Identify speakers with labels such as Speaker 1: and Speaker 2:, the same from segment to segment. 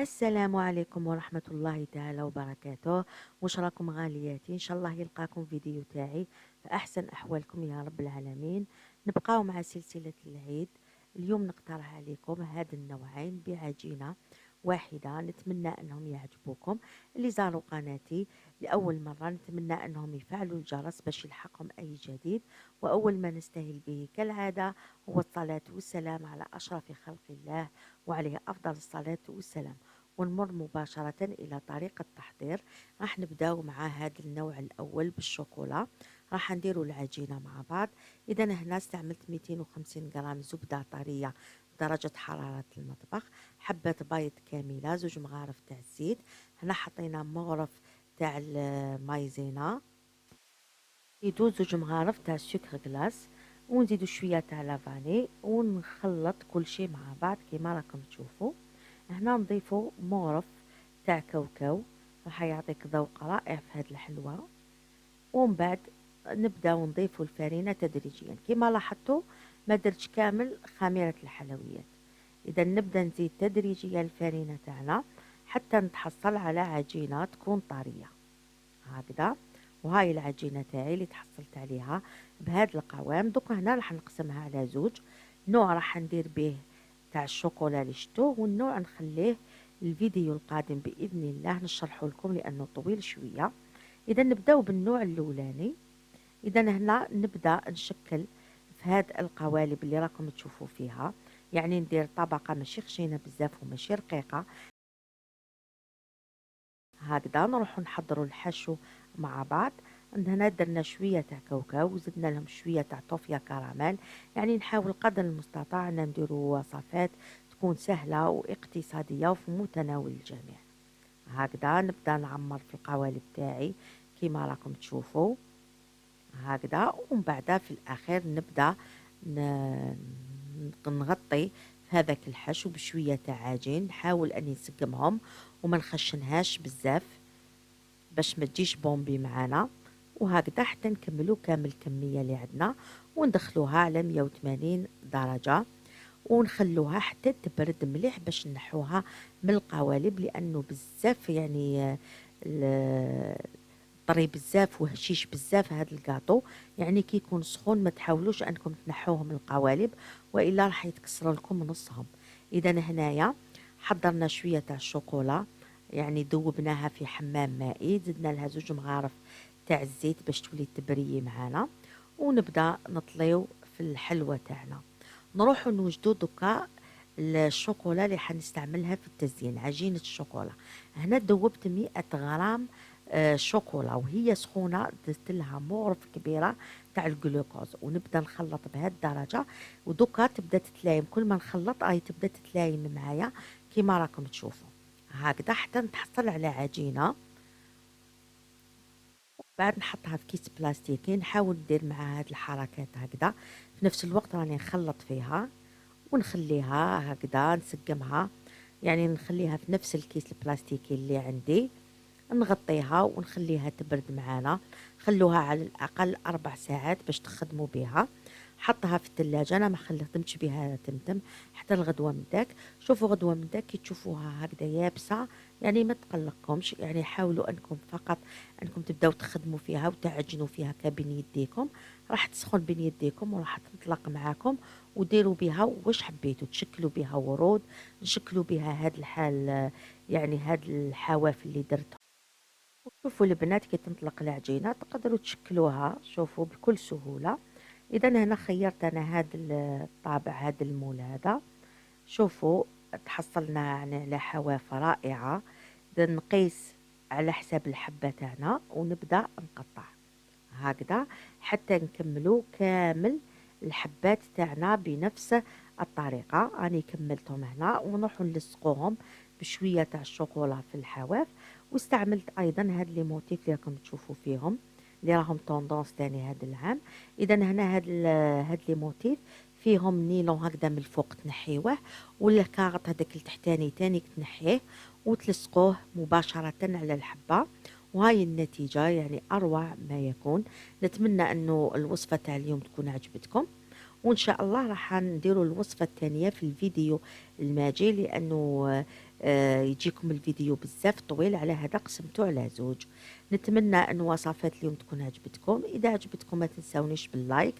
Speaker 1: السلام عليكم ورحمة الله تعالى وبركاته. واش راكم غالياتي؟ ان شاء الله يلقاكم فيديو تاعي في احسن احوالكم يا رب العالمين. نبقاو مع سلسلة العيد. اليوم نقترح عليكم هاد النوعين بعجينة واحدة، نتمنى انهم يعجبوكم. اللي زاروا قناتي لأول مرة نتمنى انهم يفعلوا الجرس باش يلحقهم اي جديد. واول ما نستهل به كالعادة هو الصلاة والسلام على اشرف خلق الله وعليه افضل الصلاة والسلام. ونمر مباشرة إلى طريقة التحضير. راح نبداو مع هذا النوع الأول بالشوكولا. راح نديروا العجينة مع بعض. إذا هنا استعملت 250 غرام زبدة طرية درجة حرارة المطبخ، حبة بيض كاملة، زوج مغارف تاع الزيت. هنا حطينا مغرف تاع المايزينا، نزيدو زوج مغارف تاع السكر كلاص، ونزيدو شوية تاع لافاني، ونخلط كل شيء مع بعض كيما راكم تشوفوا. هنا نضيفو مغرف تاع كاوكاو، راح يعطيك ذوق رائع في هاد الحلوى. ومن بعد نبداو نضيفو الفرينة تدريجيا كيما لاحظتوا. ما درتش كامل خميرة الحلويات. اذا نبدا نزيد تدريجيا الفرينة تاعنا حتى نتحصل على عجينة تكون طرية هكذا. وهاي العجينة تاعي اللي تحصلت عليها بهذا القوام. دوك هنا راح نقسمها على زوج. نوع راح ندير به تاع الشوكولا اللي شتوه، والنوع نخليه الفيديو القادم بإذن الله نشرحه لكم لأنه طويل شوية. إذا نبداو بالنوع الأولاني. إذا هنا نبدأ نشكل في هاد القوالب اللي راكم تشوفوا فيها، يعني ندير طبقة ماشي خشينة بزاف وماشي رقيقة هكذا. نروح نحضروا الحشو مع بعض. هنا درنا شوية تاع كاوكاو وزدنا لهم شوية تاع طوفيا كراميل. يعني نحاول قدر المستطاع ان نديروا وصفات تكون سهلة واقتصادية وفي متناول الجميع. هكذا نبدأ نعمر في القوالب تاعي كيما راكم تشوفوا هكذا. ومن بعد في الأخير نبدأ نغطي في هذاك الحشو بشوية تاع عجين، نحاول أني نسقمهم وما نخشنهاش بزاف باش ما تجيش بومبي معانا. وهكذا حتى نكملوا كامل الكمية اللي عندنا، وندخلوها على 180 درجة ونخلوها حتى تبرد مليح باش نحوها من القوالب، لانه بزاف يعني طري بزاف وهشيش بزاف هذا الكاطو. يعني كي يكون سخون ما تحاولوش انكم تنحوه من القوالب والا راح يتكسر لكم نصهم. اذا هنايا حضرنا شويه تاع الشوكولا، يعني ذوبناها في حمام مائي، زدنا لها زوج مغارف تاع الزيت باش تولي تبري معانا. ونبدا نطليو في الحلوه تاعنا. نروحوا نوجدوا دوكا الشوكولا اللي حنستعملها في التزيين، عجينة الشوكولا. هنا دوبت 100 غرام شوكولا وهي سخونة، درت لها مغرف كبيرة تاع الجلوكوز، ونبدا نخلط بهذه الدرجة. ودوكا تبدا تتلايم، كل ما نخلط تبدا تتلايم معايا كيما راكم تشوفوا هكذا حتى نتحصل على عجينة. بعد نحطها في كيس بلاستيكي، نحاول ندير مع هاد الحركات هكذا في نفس الوقت راني نخلط فيها. ونخليها هكذا نسقمها، يعني نخليها في نفس الكيس البلاستيكي اللي عندي، نغطيها ونخليها تبرد معانا. خلوها على الأقل 4 ساعات باش تخدموا بها. حطها في الثلاجة، أنا ما خدمتش بها تمتم حتى الغدوة من داك. شوفوا غدوة من داك كي تشوفوها هكذا يابسة يعني ما تقلقكمش، يعني حاولوا أنكم فقط أنكم تبداو تخدموا فيها وتعجنوا فيها كبين يديكم. راح تسخن بين يديكم وراح تنطلق معاكم. وديروا بها واش حبيتوا، تشكلوا بها ورود، نشكلوا بها هاد الحال، يعني هاد الحواف اللي درت. وشوفوا البنات كي تنطلق العجينة تقدروا تشكلوها شوفوا بكل سهولة. إذا هنا خيرت أنا هذا الطابع، هذا المول هذا. شوفوا تحصلنا يعني على حواف رائعة. إذا نقيس على حساب الحبة تاعنا ونبدأ نقطع هكذا حتى نكملوا كامل الحبات تاعنا بنفس الطريقة. راني كملتهم هنا ونروحوا نلصقوهم بشوية تاع الشوكولا في الحواف. واستعملت ايضا هاد لي موتيف اللي راكم تشوفوا فيهم اللي راهم طوندونس تاني هاد العام. اذا هنا هاد لي موتيف فيهم نيلون هكذا من الفوق تنحيوه، والكارت هذاك التحتاني تاني تنحيه وتلصقوه مباشرة على الحبة. وهاي النتيجة يعني أروع ما يكون. نتمنى أنه الوصفة تاع اليوم تكون عجبتكم، وإن شاء الله راح نديروا الوصفة الثانية في الفيديو الماجي، لأنه يجيكم الفيديو بزاف طويل، على هذا قسمته على زوج. نتمنى ان وصفات اليوم تكون عجبتكم. اذا عجبتكم ما تنسونيش باللايك،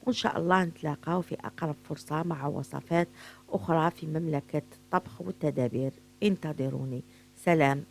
Speaker 1: وان شاء الله نتلاقاو في اقرب فرصة مع وصفات اخرى في مملكة الطبخ والتدابير. انتظروني. سلام.